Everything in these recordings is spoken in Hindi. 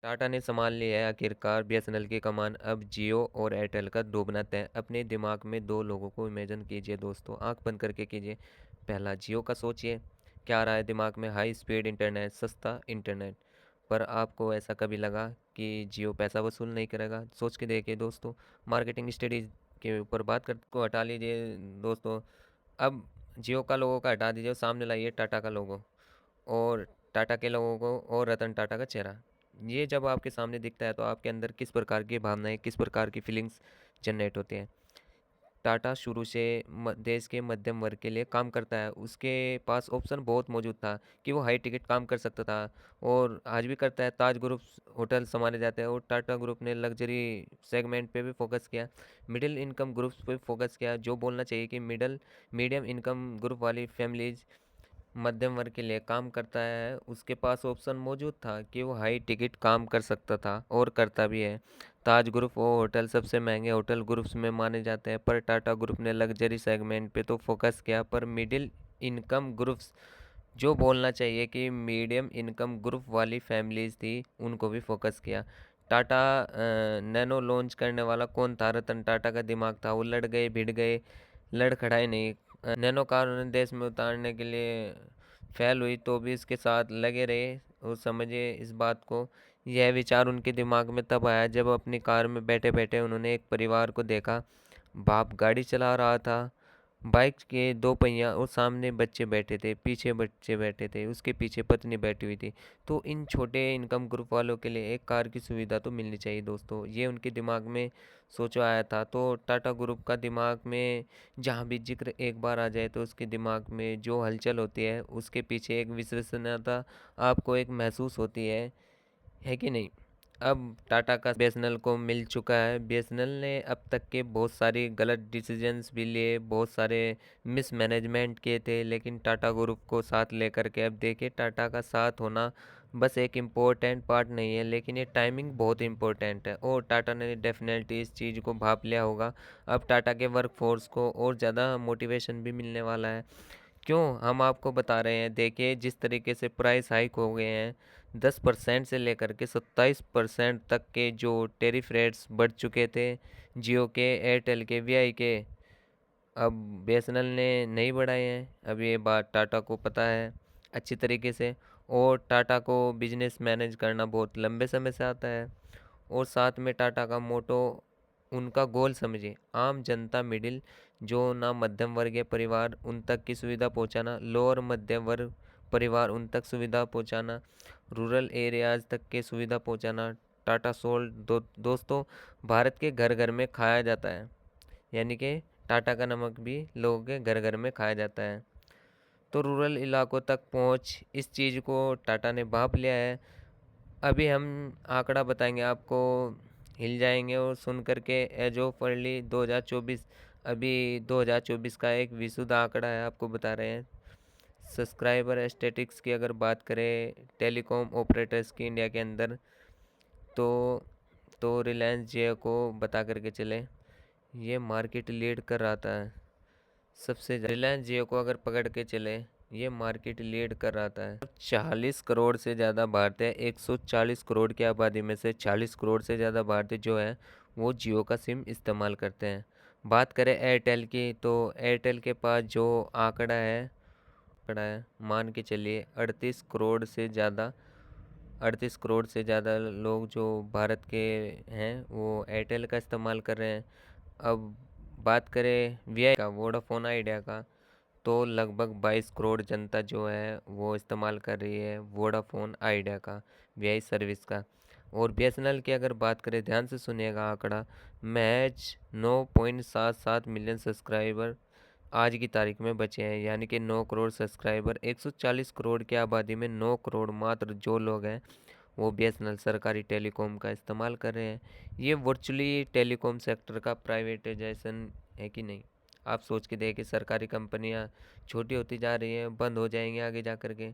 टाटा ने संभाल ली है आखिरकार बीएसएनएल की कमान। अब जियो और एयरटेल का डूबना तय। अपने दिमाग में दो लोगों को इमेजिन कीजिए दोस्तों, आंख बंद करके कीजिए। पहला जियो का सोचिए, क्या आ रहा है दिमाग में? हाई स्पीड इंटरनेट, सस्ता इंटरनेट। पर आपको ऐसा कभी लगा कि जियो पैसा वसूल नहीं करेगा? सोच के देखिए दोस्तों। मार्केटिंग स्टडीज के ऊपर बात कर को हटा लीजिए दोस्तों। अब जियो का लोगो का हटा दीजिए, सामने लाइए टाटा का लोगो और टाटा के लोगों को और रतन टाटा का चेहरा। ये जब आपके सामने दिखता है तो आपके अंदर किस प्रकार की भावनाएं, किस प्रकार की फीलिंग्स जनरेट होती हैं? टाटा शुरू से देश के मध्यम वर्ग के लिए काम करता है। उसके पास ऑप्शन बहुत मौजूद था कि वो हाई टिकट काम कर सकता था, और आज भी करता है। ताज ग्रुप होटल संभाले जाते हैं, और टाटा ग्रुप ने लग्जरी सेगमेंट पे भी फोकस किया, मिडिल इनकम ग्रुप्स पे फोकस किया। जो बोलना चाहिए कि मीडियम इनकम ग्रुप वाली फैमिलीज, मध्यम वर्ग के लिए काम करता है। उसके पास ऑप्शन मौजूद था कि वो हाई टिकट काम कर सकता था, और करता भी है। ताज ग्रुप वो होटल सबसे महंगे होटल ग्रुप्स में माने जाते हैं, पर टाटा ग्रुप ने लग्जरी सेगमेंट पे तो फोकस किया, पर मिडिल इनकम ग्रुप्स, जो बोलना चाहिए कि मीडियम इनकम ग्रुप वाली फैमिलीज थी, उनको भी फोकस किया। टाटा नैनो लॉन्च करने वाला कौन था? रतन टाटा का दिमाग था। वो लड़ गए, भिड़ गए, लड़खड़ाए नहीं। नैनो कार उन्हें देश में उतारने के लिए फेल हुई तो भी इसके साथ लगे रहे। और समझिए इस बात को, यह विचार उनके दिमाग में तब आया जब अपनी कार में बैठे बैठे उन्होंने एक परिवार को देखा। बाप गाड़ी चला रहा था, बाइक के दो पहिया, और सामने बच्चे बैठे थे, पीछे बच्चे बैठे थे, उसके पीछे पत्नी बैठी हुई थी। तो इन छोटे इनकम ग्रुप वालों के लिए एक कार की सुविधा तो मिलनी चाहिए दोस्तों, ये उनके दिमाग में सोचो आया था। तो टाटा ग्रुप का दिमाग में जहाँ भी जिक्र एक बार आ जाए तो उसके दिमाग में जो हलचल होती है, उसके पीछे एक विश्वसनीयता आपको एक महसूस होती है कि नहीं? अब टाटा का बीएसएनएल को मिल चुका है। बीएसएनएल ने अब तक के बहुत सारी गलत डिसीजंस भी लिए, बहुत सारे मिसमैनेजमेंट किए थे, लेकिन टाटा ग्रुप को साथ लेकर के अब देखिए, टाटा का साथ होना बस एक इम्पोर्टेंट पार्ट नहीं है, लेकिन ये टाइमिंग बहुत इम्पोर्टेंट है, और टाटा ने डेफिनेटली इस चीज़ को भाप लिया होगा। अब टाटा के वर्क फोर्स को और ज़्यादा मोटिवेशन भी मिलने वाला है। क्यों हम आपको बता रहे हैं? देखिए जिस तरीके से प्राइस हाइक हो गए हैं, 10% से लेकर के 27% तक के जो टेरिफ रेट्स बढ़ चुके थे, जियो के, एयरटेल के, वीआई के, अब बीएसएनएल ने नहीं बढ़ाए हैं। अब ये बात टाटा को पता है अच्छी तरीके से, और टाटा को बिजनेस मैनेज करना बहुत लंबे समय से आता है। और साथ में टाटा का मोटो, उनका गोल समझिए, आम जनता, मिडिल, जो ना मध्यम वर्गीय परिवार, उन तक की सुविधा पहुंचाना, लोअर मध्यम वर्ग परिवार, उन तक सुविधा पहुंचाना, रूरल एरियाज तक के सुविधा पहुंचाना। टाटा सोल्ड दोस्तों, भारत के घर घर में खाया जाता है, यानी कि टाटा का नमक भी लोगों के घर घर में खाया जाता है। तो रूरल इलाकों तक पहुंच, इस चीज़ को टाटा ने भाप लिया है। अभी हम आंकड़ा बताएंगे आपको, हिल जाएंगे और सुन करके। एज ऑफ अर्ली 2024, अभी 2024 का एक विशुद्ध आंकड़ा है, आपको बता रहे हैं। सब्सक्राइबर स्टेटिक्स की अगर बात करें टेलीकॉम ऑपरेटर्स की इंडिया के अंदर, तो रिलायंस जियो को बता करके चले, ये मार्केट लीड कर रहा था सबसे। रिलायंस जियो को अगर पकड़ के चले, ये मार्केट लीड कर रहा था। 40 करोड़ से ज़्यादा भारतीय, 140 करोड़ की आबादी में से 40 करोड़ से ज़्यादा भारतीय जो है वो जियो का सिम इस्तेमाल करते हैं। बात करें एयरटेल की, तो एयरटेल के पास जो आंकड़ा है, मान के चलिए 38 करोड़ से ज़्यादा लोग जो भारत के हैं वो एयरटेल का इस्तेमाल कर रहे हैं। अब बात करें वीआई का, वोडाफोन आइडिया का, तो लगभग 22 करोड़ जनता जो है वो इस्तेमाल कर रही है वोडाफोन आइडिया का, वीआई सर्विस का। और बीएसएनएल की अगर बात करें, ध्यान से सुनिएगा आंकड़ा, महज 9.77 मिलियन सब्सक्राइबर आज की तारीख में बचे हैं, यानी कि 9 करोड़ सब्सक्राइबर, 140 करोड़ की आबादी में 9 करोड़ मात्र जो लोग हैं वो बीएसएनएल सरकारी टेलीकॉम का इस्तेमाल कर रहे हैं। ये वर्चुअली टेलीकॉम सेक्टर का प्राइवेटाइजेशन है कि नहीं? आप सोच के देखिए, सरकारी कंपनियां छोटी होती जा रही हैं, बंद हो जाएंगी आगे जा कर के,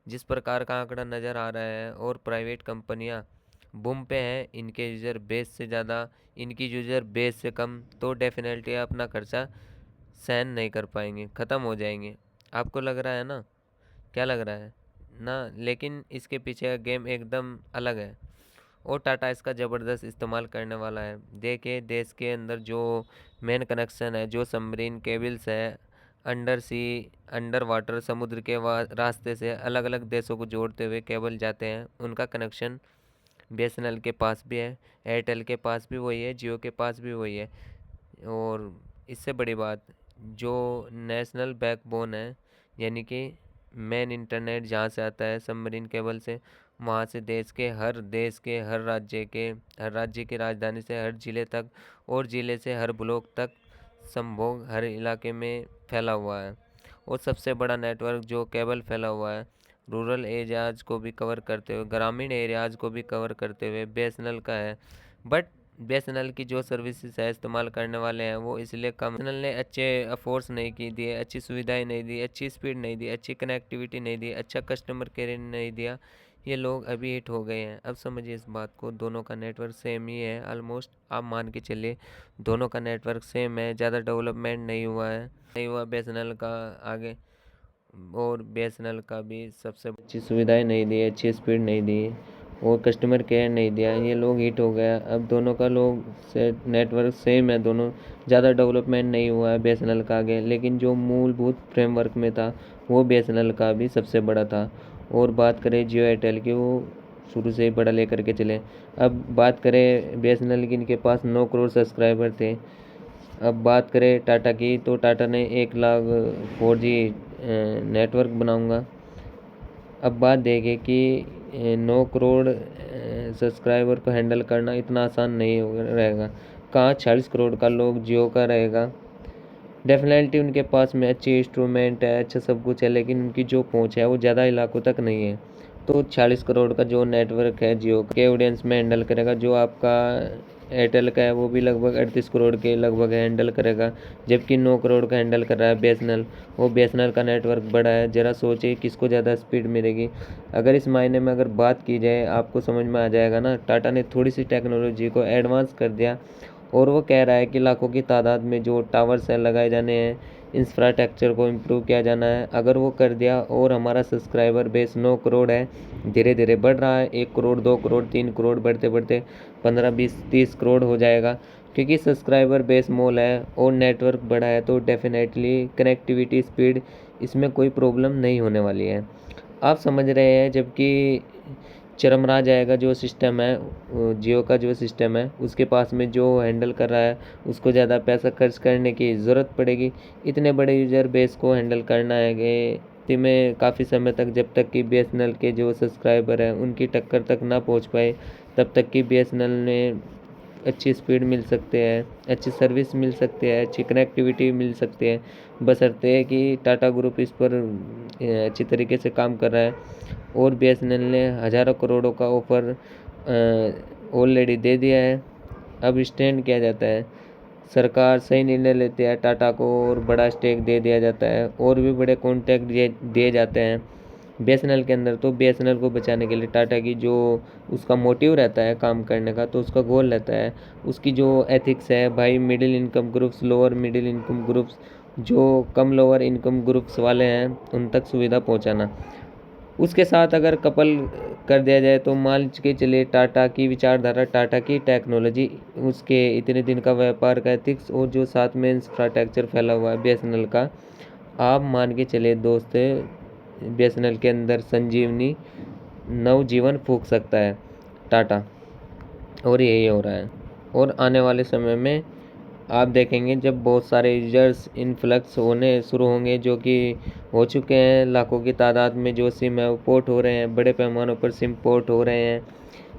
जिस प्रकार का आंकड़ा नज़र आ रहा है। और प्राइवेट कंपनियां बूम पे हैं, इनके यूज़र बेस से ज़्यादा, इनकी यूज़र बेस से कम, तो डेफिनेटली अपना खर्चा सहन नहीं कर पाएंगे, ख़त्म हो जाएंगे। आपको लग रहा है ना? क्या लग रहा है ना? लेकिन इसके पीछे का गेम एकदम अलग है। और टाटा इसका ज़बरदस्त इस्तेमाल करने वाला है। देखिए देश के अंदर जो मेन कनेक्शन है, जो सबमरीन केबल्स है, अंडर सी, अंडर वाटर, समुद्र के रास्ते से अलग अलग देशों को जोड़ते हुए केबल जाते हैं, उनका कनेक्शन बीएसएनएल के पास भी है, एयरटेल के पास भी वही है, जियो के पास भी वही है। और इससे बड़ी बात, जो नेशनल बैकबोन है, यानी कि मेन इंटरनेट जहाँ से आता है सबमरीन केबल से, वहाँ से देश के हर राज्य की राजधानी से हर ज़िले तक, और ज़िले से हर ब्लॉक तक, संभोग हर इलाके में फैला हुआ है। और सबसे बड़ा नेटवर्क जो केबल फैला हुआ है, रूरल एरियाज़ को भी कवर करते हुए, ग्रामीण एरियाज़ को भी कवर करते हुए बीएसएनएल का है। बट बीएसएनएल की जो सर्विसेज है इस्तेमाल करने वाले हैं वो इसलिए कम, बीएसएनएल ने अच्छे अफोर्स नहीं की दिए, अच्छी सुविधाएं नहीं दी, अच्छी स्पीड नहीं दी, अच्छी कनेक्टिविटी नहीं दी, अच्छा कस्टमर केयर नहीं दिया, ये लोग अभी हिट हो गए हैं। अब समझिए इस बात को, दोनों का नेटवर्क सेम ही है ऑलमोस्ट, आप मान के चलिए दोनों का नेटवर्क सेम है, ज़्यादा डेवलपमेंट नहीं हुआ है, नहीं हुआ बीएसएनएल का आगे। और बीएसएनएल का भी सबसे अच्छी सुविधाएं नहीं दी, अच्छी स्पीड नहीं दी, और कस्टमर केयर नहीं दिया, ये लोग हिट हो गया। अब दोनों का लोग से नेटवर्क सेम है, दोनों ज़्यादा डेवलपमेंट नहीं हुआ है बीएसएनएल का आगे, लेकिन जो मूलभूत फ्रेमवर्क में था वो बीएसएनएल का भी सबसे बड़ा था। और बात करें जियो एयरटेल की, वो शुरू से ही बड़ा लेकर के चले। अब बात करें बीएसएनएल की, इनके पास 9 करोड़ सब्सक्राइबर थे। अब बात करें टाटा की, तो टाटा ने 1 लाख 4G नेटवर्क बनाऊंगा। अब बात देखें कि 9 करोड़ सब्सक्राइबर को हैंडल करना इतना आसान नहीं रहेगा। कहाँ 46 करोड़ का लोग जियो का रहेगा। डेफिनेटली उनके पास में अच्छी इंस्ट्रूमेंट है, अच्छा सब कुछ है, लेकिन उनकी जो पहुंच है वो ज़्यादा इलाकों तक नहीं है। तो 40 करोड़ का जो नेटवर्क है जियो के ऑडियंस में हैंडल करेगा, जो आपका एयरटेल का है वो भी लगभग 38 करोड़ के लगभग हैंडल करेगा, जबकि 9 करोड़ का हैंडल कर रहा है बीएसएनएल। वो बीएसएनएल का नेटवर्क बड़ा है, ज़रा सोचिए किसको ज़्यादा स्पीड मिलेगी। अगर इस मायने में अगर बात की जाए, आपको समझ में आ जाएगा ना, टाटा ने थोड़ी सी टेक्नोलॉजी को एडवांस कर दिया, और वो कह रहा है कि लाखों की तादाद में जो टावर्स हैं लगाए जाने हैं, इंफ्रास्ट्रक्चर को इम्प्रूव किया जाना है। अगर वो कर दिया, और हमारा सब्सक्राइबर बेस 9 करोड़ है, धीरे धीरे बढ़ रहा है, 1 करोड़ 2 करोड़ 3 करोड़ बढ़ते बढ़ते 15 20 30 करोड़ हो जाएगा, क्योंकि सब्सक्राइबर बेस मोल है और नेटवर्क बड़ा है, तो डेफिनेटली कनेक्टिविटी स्पीड इसमें कोई प्रॉब्लम नहीं होने वाली है। आप समझ रहे हैं, जबकि चरमरा जाएगा जो सिस्टम है, जियो का जो सिस्टम है, उसके पास में जो हैंडल कर रहा है उसको ज़्यादा पैसा खर्च करने की ज़रूरत पड़ेगी। इतने बड़े यूज़र बेस को हैंडल करना है कि में काफ़ी समय तक, जब तक कि बीएसएनएल के जो सब्सक्राइबर हैं उनकी टक्कर तक ना पहुंच पाए, तब तक कि बीएसएनएल ने अच्छी स्पीड मिल सकते हैं, अच्छी सर्विस मिल सकती है, अच्छी कनेक्टिविटी मिल सकती है, बशर्ते है कि टाटा ग्रुप इस पर अच्छी तरीके से काम कर रहा है। और बीएसएनएल ने हज़ारों करोड़ों का ऑफर ऑलरेडी दे दिया है। अब स्टैंड किया जाता है, सरकार सही निर्णय लेती है, टाटा को और बड़ा स्टेक दे दिया जाता है, और भी बड़े कॉन्ट्रैक्ट दिए जाते हैं बीएसएनएल के अंदर। तो बीएसएनएल को बचाने के लिए टाटा की जो उसका मोटिव रहता है काम करने का, तो उसका गोल रहता है, उसकी जो एथिक्स है भाई, middle income groups, lower middle income groups, जो कम लोअर इनकम ग्रुप्स वाले हैं उन तक सुविधा पहुंचाना। उसके साथ अगर कपल कर दिया जाए तो मान के चलिए टाटा की विचारधारा, टाटा की टेक्नोलॉजी, उसके इतने दिन का व्यापार का एथिक्स, और जो साथ में इंफ्रास्ट्रक्चर फैला हुआ है बीएसएनएल का, आप मान के चलिए दोस्त, बीएसएनएल के अंदर संजीवनी नवजीवन फूंक सकता है टाटा, और यही हो रहा है। और आने वाले समय में आप देखेंगे जब बहुत सारे यूजर्स इन्फ्लक्स होने शुरू होंगे, जो कि हो चुके हैं लाखों की तादाद में, जो सिम है वो पोर्ट हो रहे हैं, बड़े पैमानों पर सिम पोर्ट हो रहे हैं।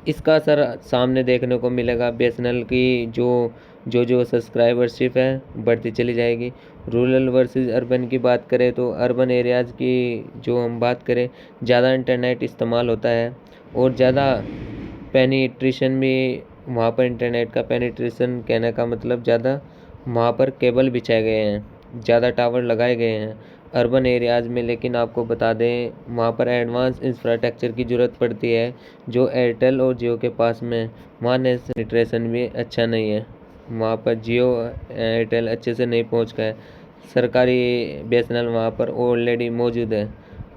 इसका असर सामने देखने को मिलेगा, बीएसएनएल की जो सब्सक्राइबरशिप है बढ़ती चली जाएगी। रूरल वर्सेस अर्बन की बात करें तो अर्बन एरियाज़ की जो हम बात करें, ज़्यादा इंटरनेट इस्तेमाल होता है, और ज़्यादा पेनिट्रेशन भी वहाँ पर, इंटरनेट का पेनिट्रेशन कहने का मतलब ज़्यादा वहाँ पर केबल बिछाए गए हैं, ज़्यादा टावर लगाए गए हैं अर्बन एरियाज़ में। लेकिन आपको बता दें वहाँ पर एडवांस इंफ्रास्ट्रक्चर की ज़रूरत पड़ती है, जो एयरटेल और जियो के पास में, वहाँ नेट पेनिट्रेशन भी अच्छा नहीं है, वहाँ पर जियो एयरटेल अच्छे से नहीं पहुँच गए। सरकारी बीएसएनएल वहाँ पर ऑलरेडी मौजूद है,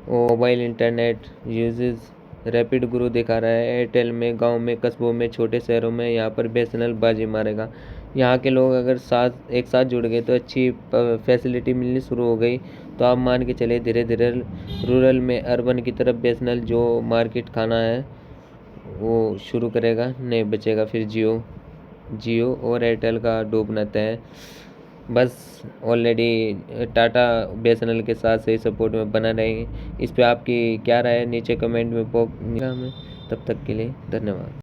mobile internet uses rapid grow दिखा रहा है एयरटेल में। गांव में, कस्बों में, छोटे शहरों में यहाँ पर बीएसएनएल बाजी मारेगा। यहाँ के लोग अगर एक साथ जुड़ गए तो अच्छी फैसिलिटी मिलनी शुरू हो गई। तो आप मान के चले धीरे धीरे रूरल में अर्बन की तरफ बीएसएनएल जो मार्केट खाना है वो शुरू करेगा, नहीं बचेगा फिर जियो और एयरटेल का डूबना तय है। बस ऑलरेडी टाटा बीएसएनएल के साथ सही सपोर्ट में बना रहेंगे। इस पे आपकी क्या राय है नीचे कमेंट में हमें। तब तक के लिए धन्यवाद।